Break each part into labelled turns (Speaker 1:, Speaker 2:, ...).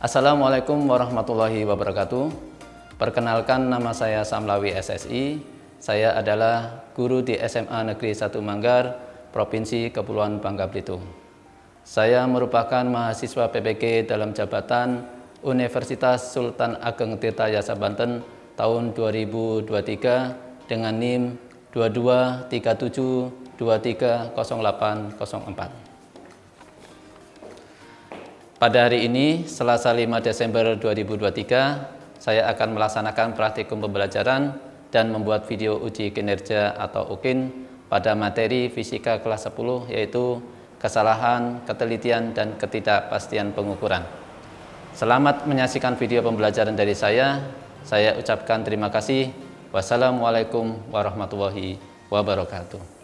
Speaker 1: Assalamualaikum warahmatullahi wabarakatuh. Perkenalkan, nama saya Samlawi SSI. Saya adalah guru di SMA Negeri 1 Manggar, Provinsi Kepulauan Bangka Belitung. Saya merupakan mahasiswa PPG dalam jabatan Universitas Sultan Ageng Tirtayasa Banten tahun 2023 dengan NIM 2237230804. Pada hari ini, Selasa 5 Desember 2023, saya akan melaksanakan praktikum pembelajaran dan membuat video uji kinerja atau UKIN pada materi fisika kelas 10, yaitu kesalahan, ketelitian, dan ketidakpastian pengukuran. Selamat menyaksikan video pembelajaran dari saya ucapkan terima kasih. Wassalamualaikum warahmatullahi wabarakatuh.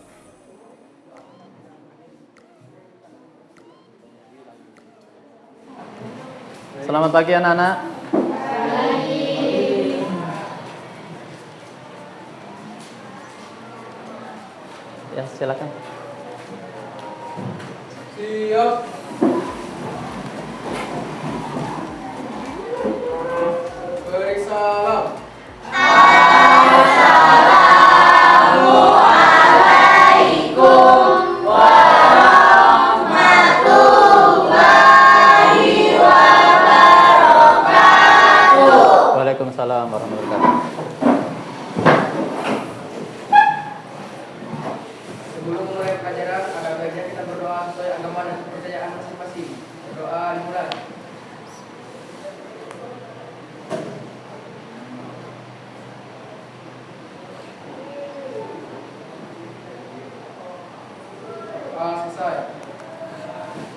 Speaker 1: Selamat pagi anak-anak. Ya, silakan.
Speaker 2: Siap. Beri salam.
Speaker 1: Waalaikumsalam warahmatullahi wabarakatuh.
Speaker 2: Sebelum mulai pelajaran, ada baiknya kita berdoa sesuai agama dan kepercayaan masing-masing. Berdoa dimulai. Doa selesai.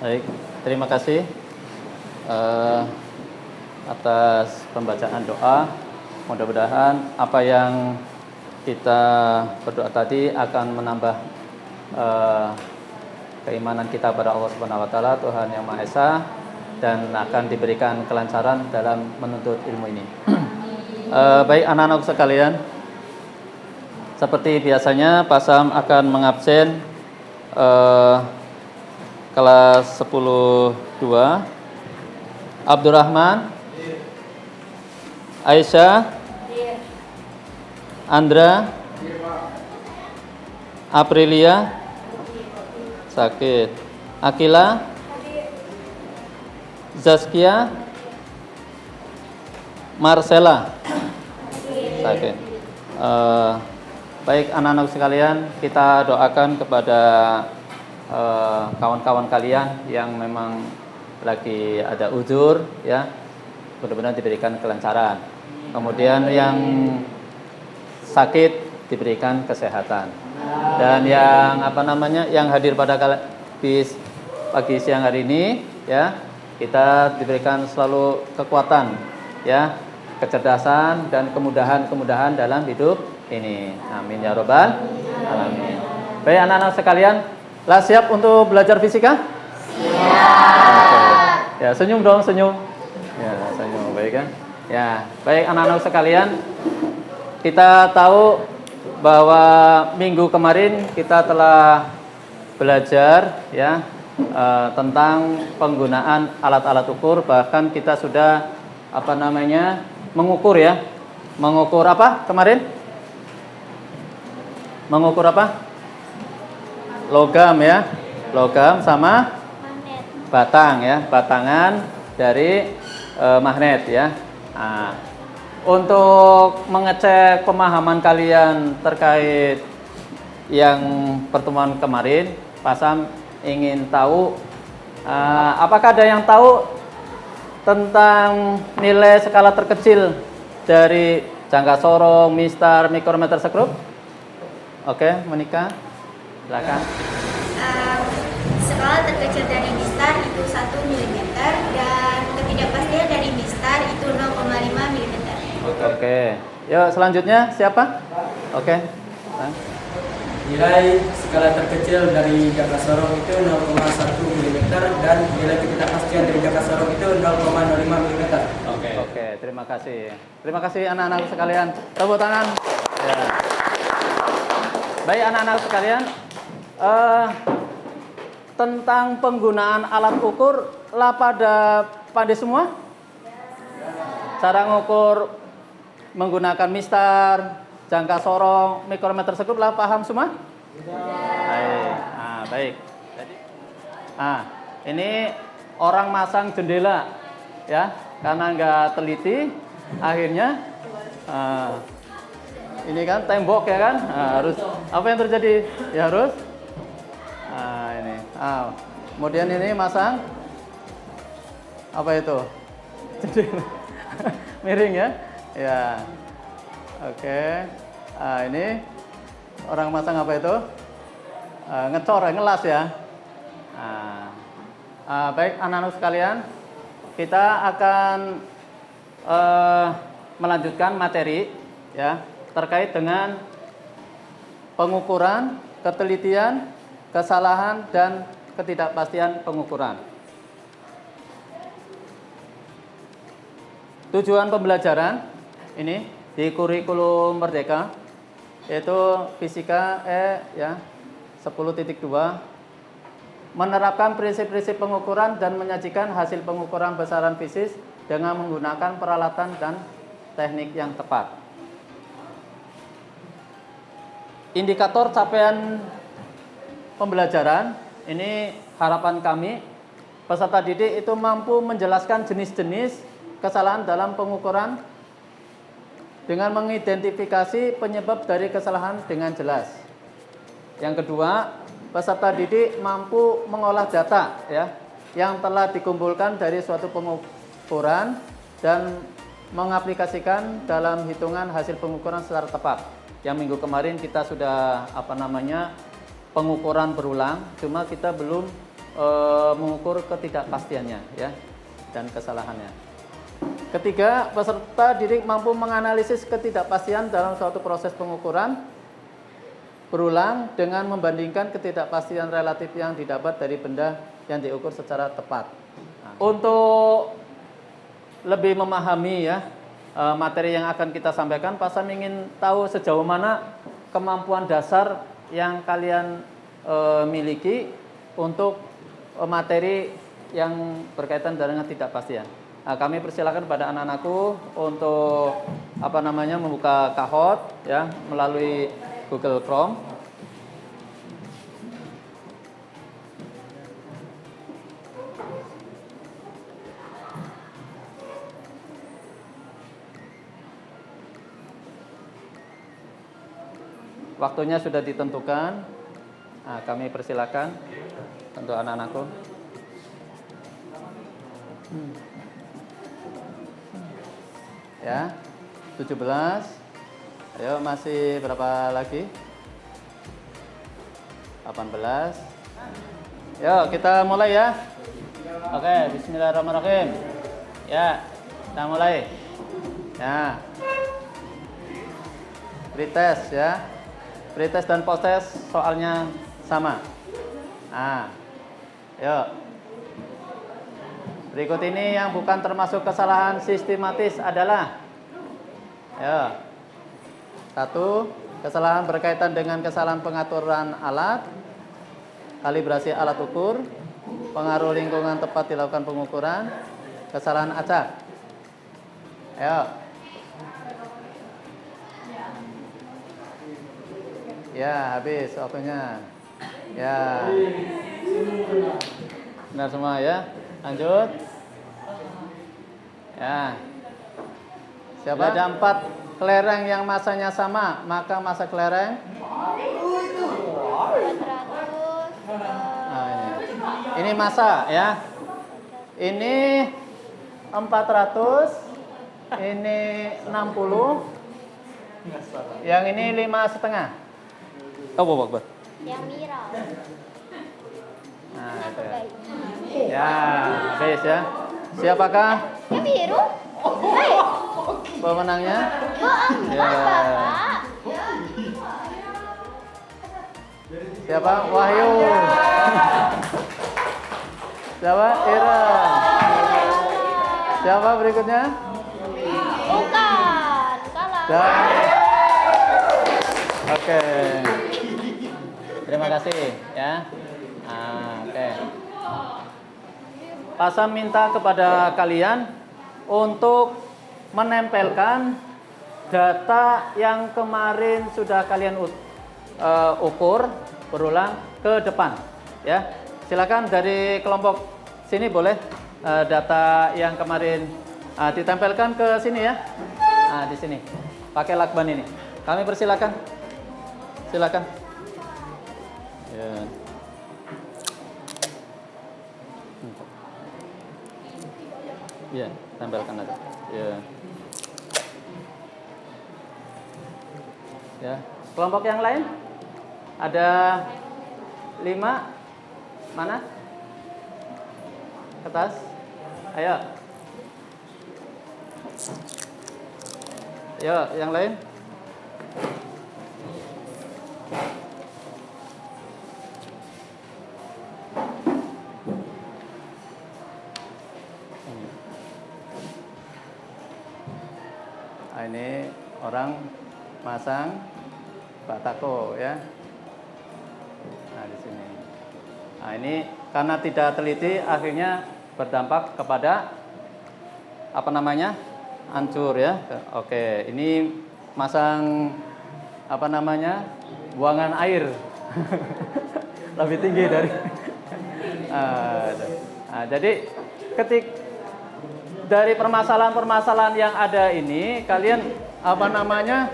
Speaker 1: Baik, terima kasih atas pembacaan doa. Mudah-mudahan apa yang kita berdoa tadi akan menambah keimanan kita pada Allah Subhanahu wa taala, Tuhan yang Maha Esa, dan akan diberikan kelancaran dalam menuntut ilmu ini. Baik anak-anak sekalian, seperti biasanya Pak Sam akan mengabsen kelas 10-2. Abdurrahman, Aisyah, Andra, Aprilia, sakit, Akila, Zaskia, Marcella, sakit. Baik anak-anak sekalian, kita doakan kepada kawan-kawan kalian yang memang lagi ada uzur, ya, mudah-mudahan diberikan kelancaran. Kemudian yang sakit diberikan kesehatan. Dan yang yang hadir pada pagi siang hari ini, ya, kita diberikan selalu kekuatan, ya, kecerdasan dan kemudahan dalam hidup ini. Amin ya robbal alamin. Baik anak-anak sekalian, lah siap untuk belajar fisika? Siap. Ya, senyum dong, senyum. Ya, senyum, baik kan? Ya, baik anak-anak sekalian, kita tahu bahwa minggu kemarin kita telah belajar, ya, tentang penggunaan alat-alat ukur. Bahkan kita sudah mengukur, ya. Mengukur apa kemarin? Mengukur apa? Logam, ya. Logam sama batang, ya, batangan dari magnet, ya. Nah, untuk mengecek pemahaman kalian terkait yang pertemuan kemarin, Pak Sam ingin tahu apakah ada yang tahu tentang nilai skala terkecil dari jangka sorong, mistar, mikrometer, sekrup? Oke, Monika, silakan.
Speaker 3: Skala terkecil dari mistar itu 1 mm dan ketidakpastian dari mistar itu 0,5 mm.
Speaker 1: Oke. Yuk selanjutnya siapa? Oke.
Speaker 2: Nilai skala terkecil dari jangka sorong itu 0,1 mm dan nilai ketidakpastian dari jangka sorong itu 0,05 mm.
Speaker 1: Oke, terima kasih. Terima kasih anak-anak sekalian. Tepuk tangan. Ya. Baik anak-anak sekalian, tentang penggunaan alat ukur lah pada pandai semua? cara ngukur menggunakan mistar, jangka sorong, mikrometer sekup lah, paham semua? Baik. Baik. Jadi, ini orang masang jendela, ya, karena nggak teliti, akhirnya ini kan tembok ya kan, harus apa yang terjadi? Ya harus, ini, kemudian ini masang apa itu? Jendela miring ya, ya, oke, ini orang masang apa itu? Ngecor, ngelas ya. Baik anak-anak sekalian, kita akan melanjutkan materi ya terkait dengan pengukuran, ketelitian, kesalahan dan ketidakpastian pengukuran. Tujuan pembelajaran ini di kurikulum Merdeka yaitu fisika ya 10.2 menerapkan prinsip-prinsip pengukuran dan menyajikan hasil pengukuran besaran fisis dengan menggunakan peralatan dan teknik yang tepat. Indikator capaian pembelajaran ini harapan kami peserta didik itu mampu menjelaskan jenis-jenis kesalahan dalam pengukuran dengan mengidentifikasi penyebab dari kesalahan dengan jelas. Yang kedua, peserta didik mampu mengolah data ya yang telah dikumpulkan dari suatu pengukuran dan mengaplikasikan dalam hitungan hasil pengukuran secara tepat. Yang minggu kemarin kita sudah pengukuran berulang, cuma kita belum mengukur ketidakpastiannya ya dan kesalahannya. Ketiga, peserta didik mampu menganalisis ketidakpastian dalam suatu proses pengukuran berulang dengan membandingkan ketidakpastian relatif yang didapat dari benda yang diukur secara tepat. Untuk lebih memahami ya materi yang akan kita sampaikan, Pak Sam ingin tahu sejauh mana kemampuan dasar yang kalian miliki untuk materi yang berkaitan dengan ketidakpastian. Kami persilakan pada anak-anakku untuk membuka Kahoot ya melalui Google Chrome. Waktunya sudah ditentukan. Kami persilakan untuk anak-anakku. Ya, 17. Ayo, masih berapa lagi? 18. Yuk, kita mulai ya. Oke, bismillahirrahmanirrahim. Ya, kita mulai. Ya. Pretest ya. Pretest dan posttest soalnya sama. Yuk. Berikut ini yang bukan termasuk kesalahan sistematis adalah 1. Kesalahan berkaitan dengan kesalahan pengaturan alat, kalibrasi alat ukur, pengaruh lingkungan tempat dilakukan pengukuran, kesalahan acak. Ayo. Ya, habis waktunya. Ya. Benar semua ya. Lanjut. Ya. Siapa? Ada 4 kelereng yang masanya sama, maka masa kelereng
Speaker 3: 400.
Speaker 1: Ini masa ya. Ini 400. Ini 60. Yang ini 5,5. Oh, Akbar.
Speaker 3: Yang miral.
Speaker 1: Nah, itu ya. Ya, habis ya. Siapakah
Speaker 3: Yang biru.
Speaker 1: pemenangnya?
Speaker 3: Ya. Bapak.
Speaker 1: Siapa? Wahyu. Siapa? Ira. Siapa berikutnya?
Speaker 3: Bukan. Kalah.
Speaker 1: Dan oke. Terima kasih ya. Oke. Pak Sam minta kepada kalian untuk menempelkan data yang kemarin sudah kalian ukur berulang ke depan, ya. Silakan dari kelompok sini boleh data yang kemarin ditempelkan ke sini ya. Nah, di sini pakai lakban ini. Kami persilakan. Silakan. Ya. Ya, tempelkan aja. Ya. Ya, kelompok yang lain ada 5. Mana? Ke atas. Ayo. Ayo, yang lain. Nah, ini orang masang batako ya. Nah, di sini. Nah, ini karena tidak teliti akhirnya berdampak kepada apa namanya? Hancur ya. Oke, ini masang apa namanya? Buangan air. Lebih tinggi dari jadi dari permasalahan-permasalahan yang ada ini kalian apa namanya?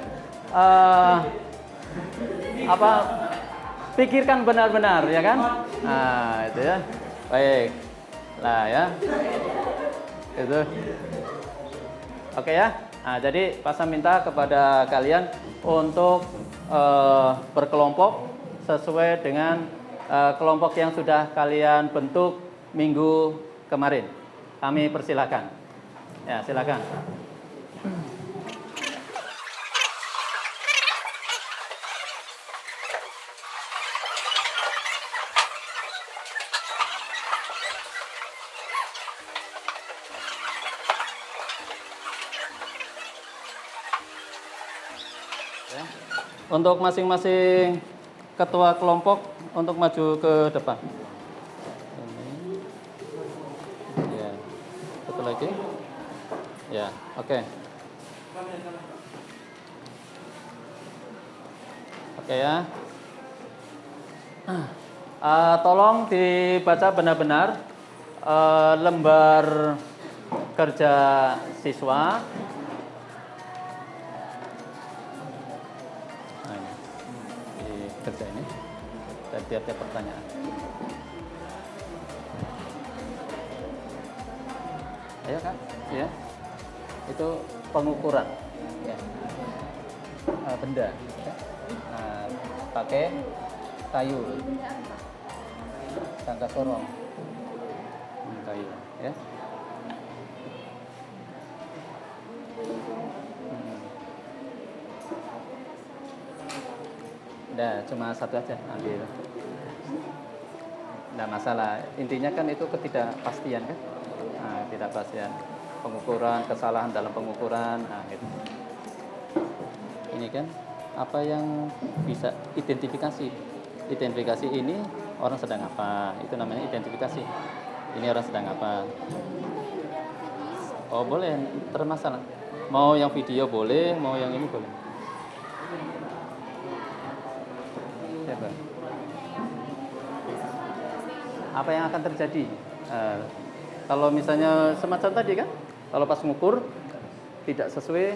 Speaker 1: Pikirkan benar-benar ya kan? Nah, itu ya. Baik. Lah ya. Itu. Oke ya. Nah, jadi Pasam minta kepada kalian untuk berkelompok sesuai dengan kelompok yang sudah kalian bentuk minggu kemarin. Kami persilakan. Ya, silakan. Untuk masing-masing ketua kelompok untuk maju ke depan. Ya, satu lagi. Ya, oke. Oke ya. Tolong dibaca benar-benar lembar kerja siswa. Kerja ini dan tiap-tiap pertanyaan. Ayo Kak, ya. Itu pengukuran ya. Benda ya. Nah, pakai kayu. Tangga sorong. Kayu ya. Nah, cuma satu aja ambil. Nah, masalah intinya kan itu ketidakpastian kan? Nah, ketidakpastian pengukuran, kesalahan dalam pengukuran, nah gitu. Ini kan apa yang bisa identifikasi. Identifikasi ini orang sedang apa? Itu namanya identifikasi. Ini orang sedang apa? Oh, boleh, termasalah. Mau yang video boleh, mau yang ini boleh. Apa yang akan terjadi kalau misalnya semacam tadi kan, kalau pas ngukur tidak sesuai,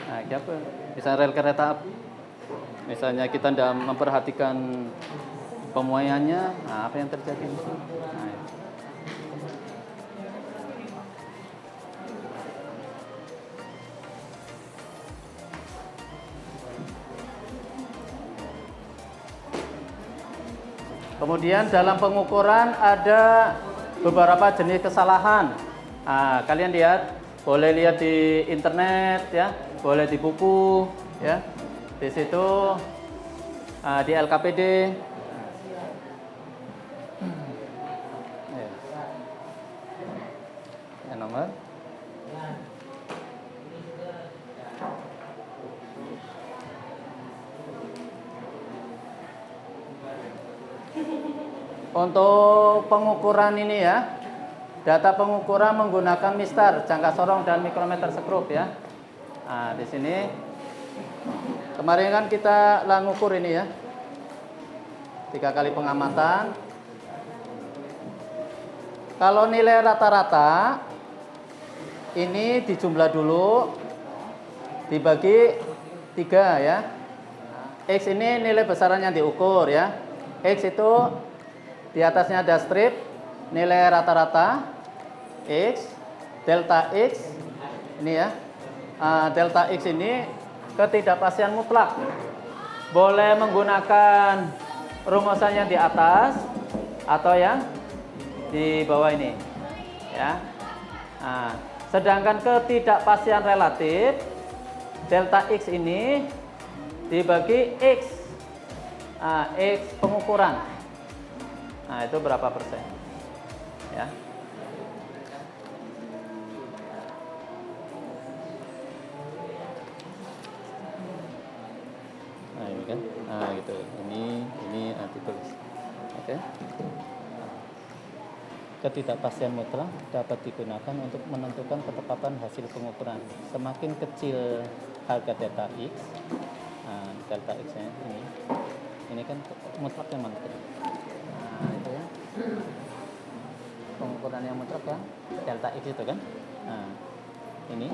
Speaker 1: nah apa? Misalnya rel kereta api, misalnya kita tidak memperhatikan pemuaiannya, nah apa yang terjadi? Nah, kemudian dalam pengukuran ada beberapa jenis kesalahan. Nah, kalian lihat, boleh lihat di internet ya, boleh di buku ya. Di situ di LKPD. Ya, nomor. Untuk pengukuran ini ya, data pengukuran menggunakan mistar, jangka sorong dan mikrometer skrup ya. Nah, di sini kemarin kan kita lah ngukur ini ya. 3 kali pengamatan. Kalau nilai rata-rata ini dijumlah dulu dibagi 3 ya. X ini nilai besaran yang diukur ya. X itu di atasnya ada strip nilai rata-rata X, delta X ini ya. Delta X ini ketidakpastian mutlak. Boleh menggunakan rumusan yang di atas atau yang di bawah ini ya. Nah, sedangkan ketidakpastian relatif delta X ini dibagi X, X pengukuran. Nah, itu berapa persen ya. Nah, ini kan, nah gitu. Ini nanti tulis. Oke. Ketidakpastian mutlak dapat digunakan untuk menentukan ketepatan hasil pengukuran. Semakin kecil harga delta X, nah, delta X-nya ini kan mutlaknya mana? Nah, itu ya. Pengukuran yang mutlak kan delta X itu kan. Nah, ini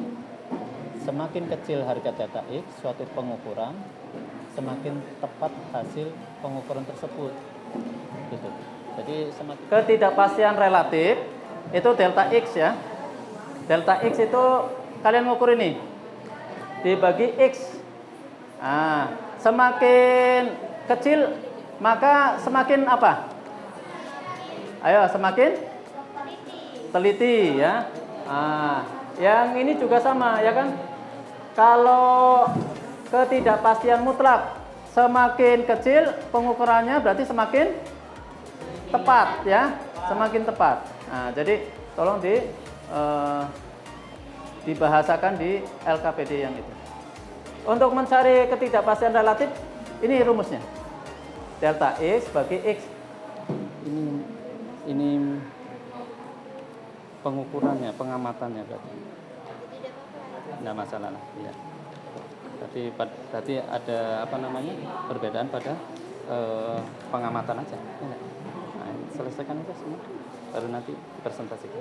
Speaker 1: semakin kecil harga delta X suatu pengukuran, semakin tepat hasil pengukuran tersebut. Gitu. Jadi semakin ketidakpastian relatif itu delta X ya. Delta X itu kalian ngukur ini dibagi X. Nah, semakin kecil maka semakin apa? Ayo, semakin teliti ya. Nah, yang ini juga sama ya kan? Kalau ketidakpastian mutlak semakin kecil pengukurannya berarti semakin tepat ya, semakin tepat. Nah, jadi tolong dibahasakan di LKPD yang itu. Untuk mencari ketidakpastian relatif, ini rumusnya. Delta X bagi X. Ini pengukurannya, pengamatannya berarti. Nggak masalah lah, ya. Tapi ada apa namanya perbedaan pada pengamatan aja. Ya, nah, selesaikan aja semua, baru nanti presentasikan.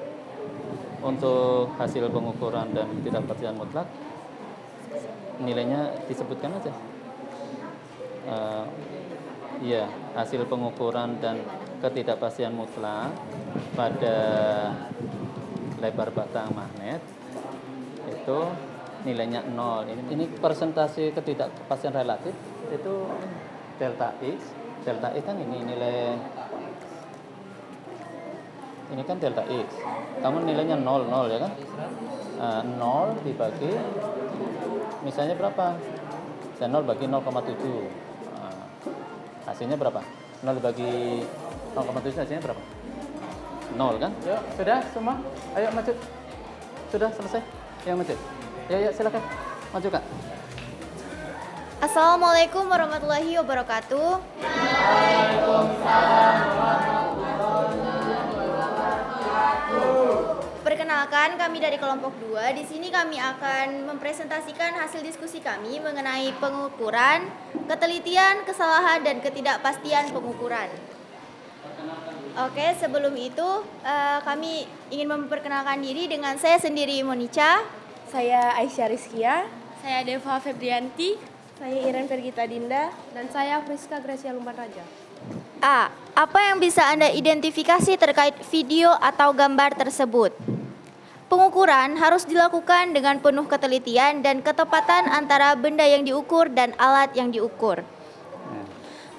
Speaker 1: Untuk hasil pengukuran dan ketidakpastian mutlak, nilainya disebutkan aja. Iya, hasil pengukuran dan ketidakpastian mutlak pada lebar batang magnet itu nilainya 0. Ini persentase ketidakpastian relatif itu delta X. Delta X kan ini nilai, ini kan delta X. Kamu nilainya 0 ya kan? 0 dibagi misalnya berapa? Bisa 0 bagi 0,7. Hasilnya berapa? 0 dibagi 0,7 hasilnya berapa? 0 kan? Yuk, sudah semua? Ayo maju. Sudah selesai? Yang maju. Ya, silakan. Maju, Kak.
Speaker 3: Assalamualaikum warahmatullahi wabarakatuh. Waalaikumsalam warahmatullahi wabarakatuh. Perkenalkan, kami dari kelompok 2. Di sini kami akan mempresentasikan hasil diskusi kami mengenai pengukuran, ketelitian, kesalahan, dan ketidakpastian pengukuran. Oke, sebelum itu kami ingin memperkenalkan diri dengan saya sendiri, Monica.
Speaker 4: Saya Aisyah Rizkia.
Speaker 5: Saya Deva Febrianti.
Speaker 4: Saya Iren Fergita Dinda. Dan saya Friska Gracia Lumban Raja.
Speaker 3: A. Apa yang bisa Anda identifikasi terkait video atau gambar tersebut? Pengukuran harus dilakukan dengan penuh ketelitian dan ketepatan antara benda yang diukur dan alat yang diukur.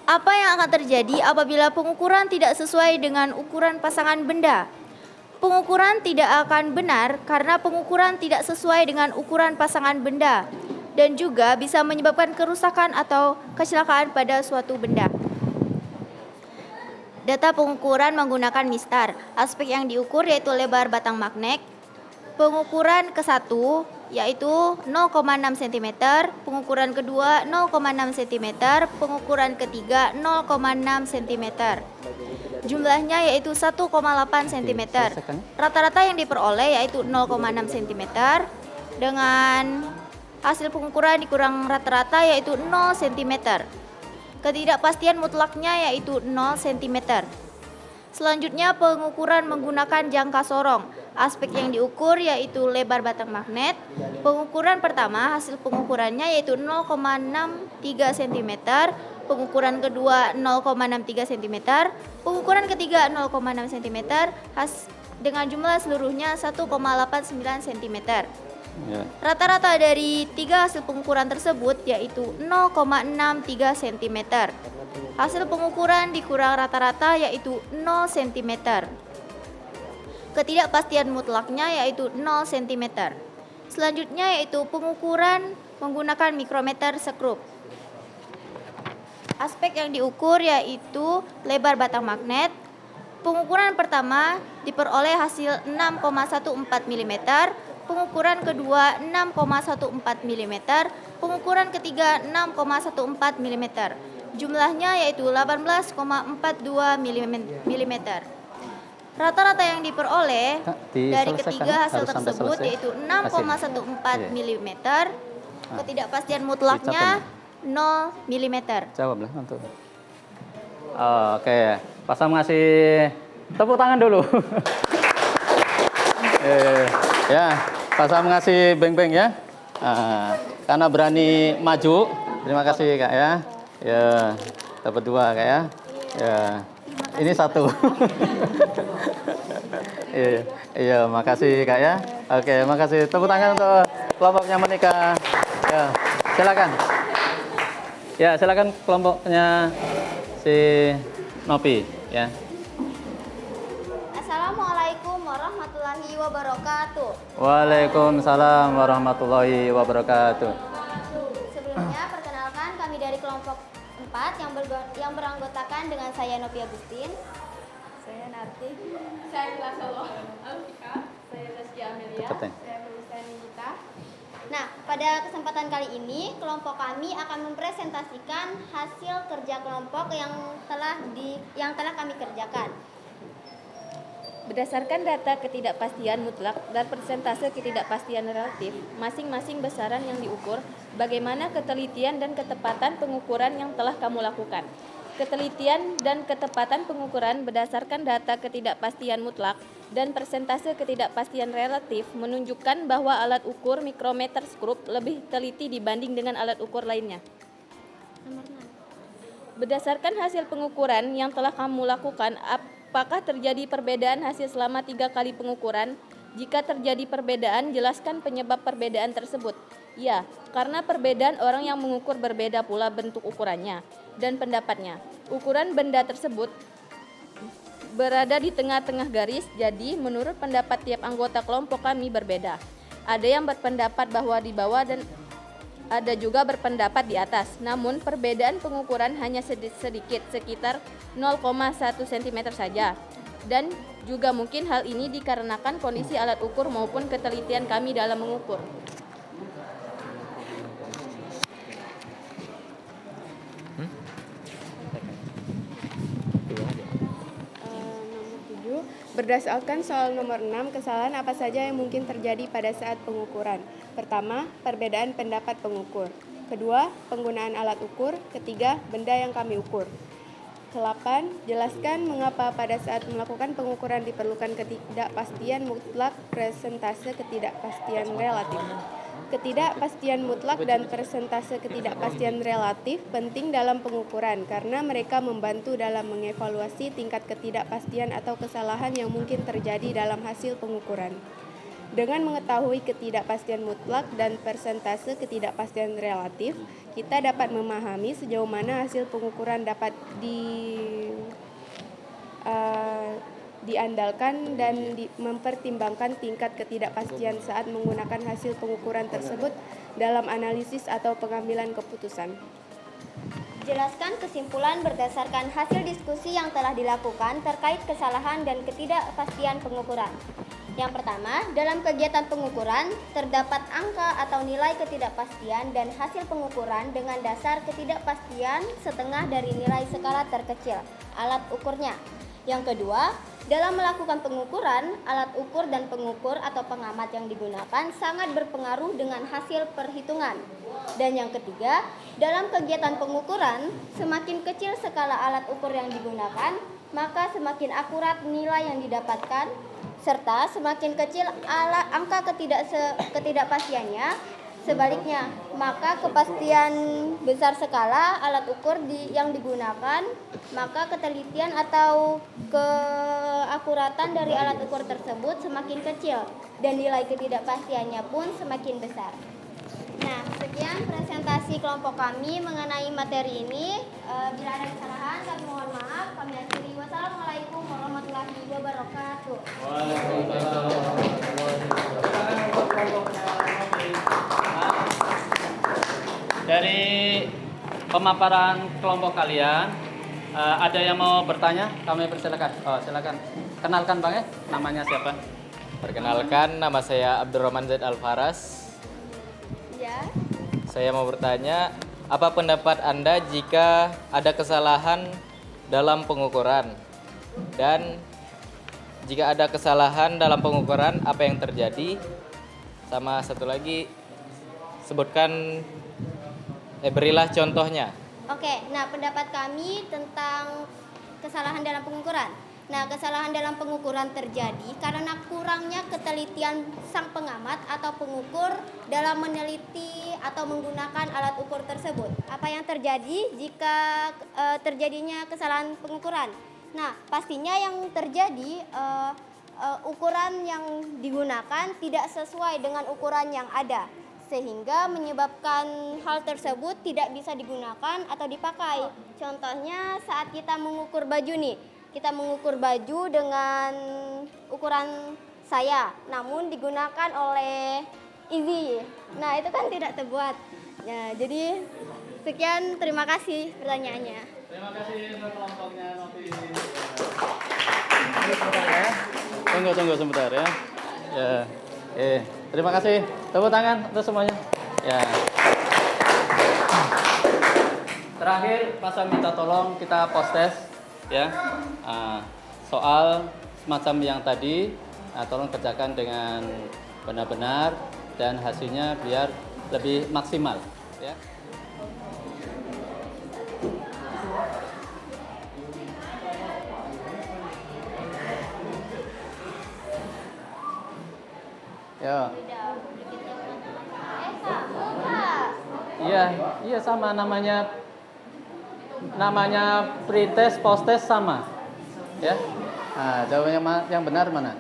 Speaker 3: Apa yang akan terjadi apabila pengukuran tidak sesuai dengan ukuran pasangan benda? Pengukuran tidak akan benar karena pengukuran tidak sesuai dengan ukuran pasangan benda dan juga bisa menyebabkan kerusakan atau kecelakaan pada suatu benda. Data pengukuran menggunakan mistar. Aspek yang diukur yaitu lebar batang magnet. Pengukuran ke-1 yaitu 0,6 cm, pengukuran kedua 0,6 cm, pengukuran ketiga 0,6 cm. Jumlahnya yaitu 1,8 cm.
Speaker 1: selesaikan.
Speaker 3: Rata-rata yang diperoleh yaitu 0,6 cm. Dengan hasil pengukuran dikurang rata-rata yaitu 0 cm. Ketidakpastian mutlaknya yaitu 0 cm. Selanjutnya pengukuran menggunakan jangka sorong. Aspek yang diukur yaitu lebar batang magnet. Pengukuran pertama hasil pengukurannya yaitu 0,63 cm. Pengukuran kedua 0,63 cm. Pengukuran ketiga 0,6 cm. Dengan jumlah seluruhnya 1,89 cm.
Speaker 1: Ya.
Speaker 3: Rata-rata dari tiga hasil pengukuran tersebut yaitu 0,63 cm. Hasil pengukuran dikurang rata-rata yaitu 0 cm. Ketidakpastian mutlaknya yaitu 0 cm. Selanjutnya yaitu pengukuran menggunakan mikrometer skrup. Aspek yang diukur yaitu lebar batang magnet. Pengukuran pertama diperoleh hasil 6,14 mm. Pengukuran kedua 6,14 mm. Pengukuran ketiga 6,14 mm. Jumlahnya yaitu 18,42 mm. Rata-rata yang diperoleh dari ketiga hasil tersebut yaitu 6,14 mm. Ketidakpastian mutlaknya 0 mm.
Speaker 1: Jawablah untuk. Oke, Pak Sam ngasih tepuk tangan dulu. Ya, Pak Sam ngasih beng-beng ya. Karena berani maju. Terima kasih Kak ya. Ya, dapat 2 Kak ya. Ya. Ini 1. Iya, makasih Kak ya. Oke, makasih. Tepuk tangan untuk kelompoknya Monika. Ya, silakan. Ya, silakan kelompoknya si Nopi ya.
Speaker 3: Assalamualaikum warahmatullahi wabarakatuh.
Speaker 1: Waalaikumsalam warahmatullahi wabarakatuh.
Speaker 3: Sebelumnya perkenalkan kami dari kelompok 4 yang beranggotakan dengan saya Nopi Agustin, saya Narti,
Speaker 5: Saya Lasolo Alfika. Saya Zaskia Amelia.
Speaker 3: saya Melisa Nita. Nah, pada kesempatan kali ini kelompok kami akan mempresentasikan hasil kerja kelompok yang telah kami kerjakan.
Speaker 6: Berdasarkan data ketidakpastian mutlak dan persentase ketidakpastian relatif, masing-masing besaran yang diukur, bagaimana ketelitian dan ketepatan pengukuran yang telah kamu lakukan. Ketelitian dan ketepatan pengukuran berdasarkan data ketidakpastian mutlak dan persentase ketidakpastian relatif menunjukkan bahwa alat ukur mikrometer skrup lebih teliti dibanding dengan alat ukur lainnya. Berdasarkan hasil pengukuran yang telah kamu lakukan, apakah terjadi perbedaan hasil selama 3 kali pengukuran? Jika terjadi perbedaan, jelaskan penyebab perbedaan tersebut. Ya, karena perbedaan orang yang mengukur berbeda pula bentuk ukurannya dan pendapatnya. Ukuran benda tersebut berada di tengah-tengah garis, jadi menurut pendapat tiap anggota kelompok kami berbeda. Ada yang berpendapat bahwa di bawah dan ada juga berpendapat di atas. Namun perbedaan pengukuran hanya sedikit, sekitar 0,1 cm saja. Dan juga mungkin hal ini dikarenakan kondisi alat ukur maupun ketelitian kami dalam mengukur.
Speaker 4: Berdasarkan soal nomor 6, kesalahan apa saja yang mungkin terjadi pada saat pengukuran? Pertama, perbedaan pendapat pengukur. Kedua, penggunaan alat ukur. Ketiga, benda yang kami ukur. 8. Jelaskan mengapa pada saat melakukan pengukuran diperlukan ketidakpastian mutlak, persentase ketidakpastian relatif. Ketidakpastian mutlak dan persentase ketidakpastian relatif penting dalam pengukuran karena mereka membantu dalam mengevaluasi tingkat ketidakpastian atau kesalahan yang mungkin terjadi dalam hasil pengukuran. Dengan mengetahui ketidakpastian mutlak dan persentase ketidakpastian relatif, kita dapat memahami sejauh mana hasil pengukuran dapat diandalkan dan mempertimbangkan tingkat ketidakpastian saat menggunakan hasil pengukuran tersebut dalam analisis atau pengambilan keputusan.
Speaker 3: Jelaskan kesimpulan berdasarkan hasil diskusi yang telah dilakukan terkait kesalahan dan ketidakpastian pengukuran. Yang pertama, dalam kegiatan pengukuran terdapat angka atau nilai ketidakpastian dan hasil pengukuran dengan dasar ketidakpastian setengah dari nilai skala terkecil, alat ukurnya.
Speaker 7: Yang kedua, dalam melakukan pengukuran, alat ukur dan pengukur atau pengamat yang digunakan sangat berpengaruh dengan hasil perhitungan. Dan yang ketiga, dalam kegiatan pengukuran, semakin kecil skala alat ukur yang digunakan, maka semakin akurat nilai yang didapatkan, serta semakin kecil angka ketidakpastiannya. Sebaliknya, maka kepastian besar skala alat ukur yang digunakan, maka ketelitian atau keakuratan dari alat ukur tersebut semakin kecil dan nilai ketidakpastiannya pun semakin besar. Nah, sekian presentasi kelompok kami mengenai materi ini. Bila ada kesalahan, kami mohon maaf. Kami akhiri. Wassalamualaikum warahmatullahi wabarakatuh.
Speaker 1: Waalaikumsalam warahmatullahi wabarakatuh. Dari pemaparan kelompok kalian, ada yang mau bertanya? Kami persilakan. Oh, silakan. Kenalkan Bang ya, namanya siapa?
Speaker 8: Perkenalkan, nama saya Abdurrahman Zaid Alfaras.
Speaker 7: Ya.
Speaker 8: Saya mau bertanya, apa pendapat Anda jika ada kesalahan dalam pengukuran? Dan jika ada kesalahan dalam pengukuran, apa yang terjadi? Sama satu lagi, berilah contohnya.
Speaker 7: Oke, nah pendapat kami tentang kesalahan dalam pengukuran. Nah, kesalahan dalam pengukuran terjadi karena kurangnya ketelitian sang pengamat atau pengukur dalam meneliti atau menggunakan alat ukur tersebut. Apa yang terjadi jika terjadinya kesalahan pengukuran? Nah, pastinya yang terjadi ukuran yang digunakan tidak sesuai dengan ukuran yang ada, sehingga menyebabkan hal tersebut tidak bisa digunakan atau dipakai. Contohnya saat kita mengukur baju nih, kita mengukur baju dengan ukuran saya, namun digunakan oleh Izzy. Nah, itu kan tidak terbuat. Nah, jadi sekian, terima kasih pertanyaannya.
Speaker 1: Terima kasih untuk kelompoknya Novi. Tunggu sebentar ya. Ya. Terima kasih. Tepuk tangan untuk semuanya. Ya. Terakhir, Pak Sam minta tolong kita post test ya. Soal semacam yang tadi, tolong kerjakan dengan benar-benar dan hasilnya biar lebih maksimal ya. Ya. Iya sama namanya pretest, post test sama. Ya. Nah, jawabannya yang benar mana?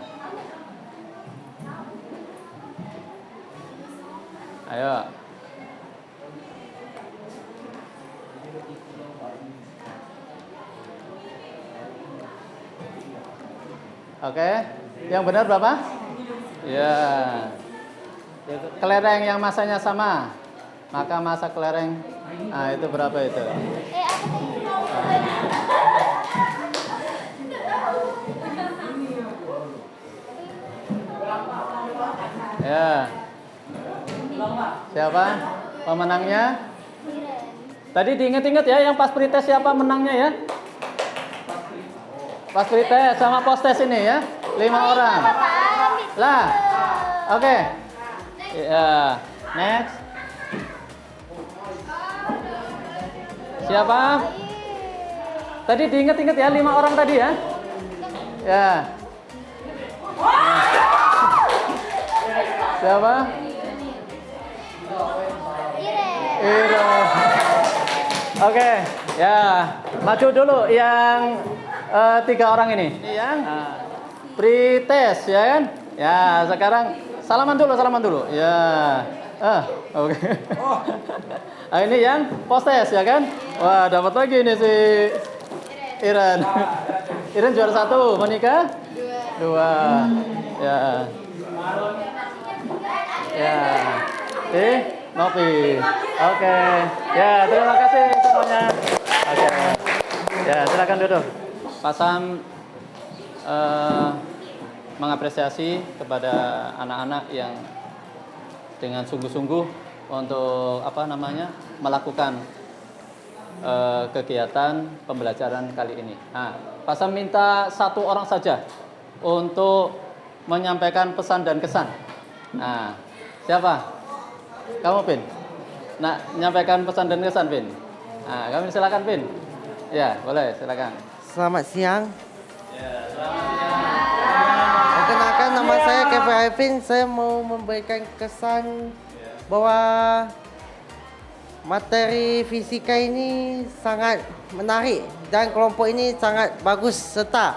Speaker 1: Ayo. Oke. Yang benar berapa? Ya. Kelereng yang masanya sama, maka masa kelereng, itu berapa itu? Ya. Siapa pemenangnya? Tadi diingat-ingat ya, yang pas pretest siapa menangnya ya? Pas pretest sama post test ini ya, 5 orang. Lah, oke. Ya, next. Siapa? Tadi diingat-ingat ya, 5 orang tadi ya. Ya. Siapa? Ira. Oke, ya. Maju dulu yang 3 orang ini. Ini yang pretest ya kan? Ya, sekarang salaman dulu. Ya. Oke. Ini yang post test ya kan? Wah, dapat lagi ini si Iren. Iren juara 1, Monica? 2. Ya. Ya. Novi. Oke. Ya, terima kasih semuanya. Oke. Ya, silakan duduk. Pak Sam mengapresiasi kepada anak-anak yang dengan sungguh-sungguh untuk melakukan kegiatan pembelajaran kali ini. Nah, Pak Sam minta satu orang saja untuk menyampaikan pesan dan kesan. Nah, siapa? Kamu, Pin? Nah, menyampaikan pesan dan kesan, Pin. Nah, kami silakan, Pin. Ya, boleh, silakan.
Speaker 9: Selamat siang. Perkenalkan, nama saya Kevin Arifin. Saya mau memberikan kesan bahwa materi fisika ini sangat menarik dan kelompok ini sangat bagus serta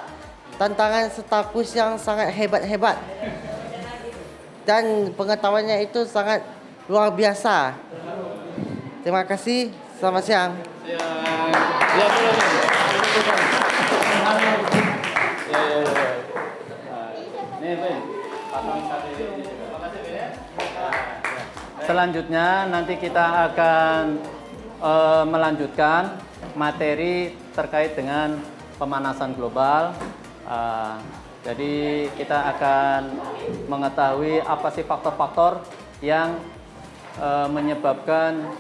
Speaker 9: tantangan serta kuis yang sangat hebat-hebat. Dan pengetahuannya itu sangat luar biasa. Terima kasih. Selamat siang.
Speaker 1: Selanjutnya nanti kita akan melanjutkan materi terkait dengan pemanasan global. Jadi kita akan mengetahui apa sih faktor-faktor yang menyebabkan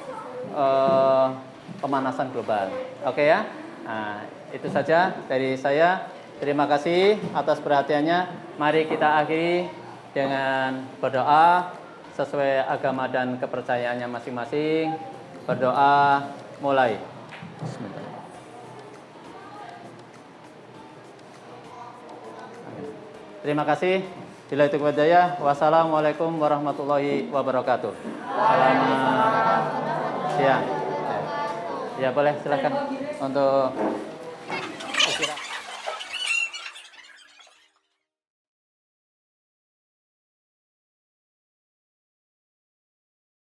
Speaker 1: pemanasan global. Oke ya? Nah, itu saja dari saya. Terima kasih atas perhatiannya. Mari kita akhiri dengan berdoa sesuai agama dan kepercayaannya masing-masing. Berdoa mulai. Bismillah. Terima kasih. Bila itu wadaya. Wassalamualaikum warahmatullahi wabarakatuh. Selamat siang. Ya boleh silakan untuk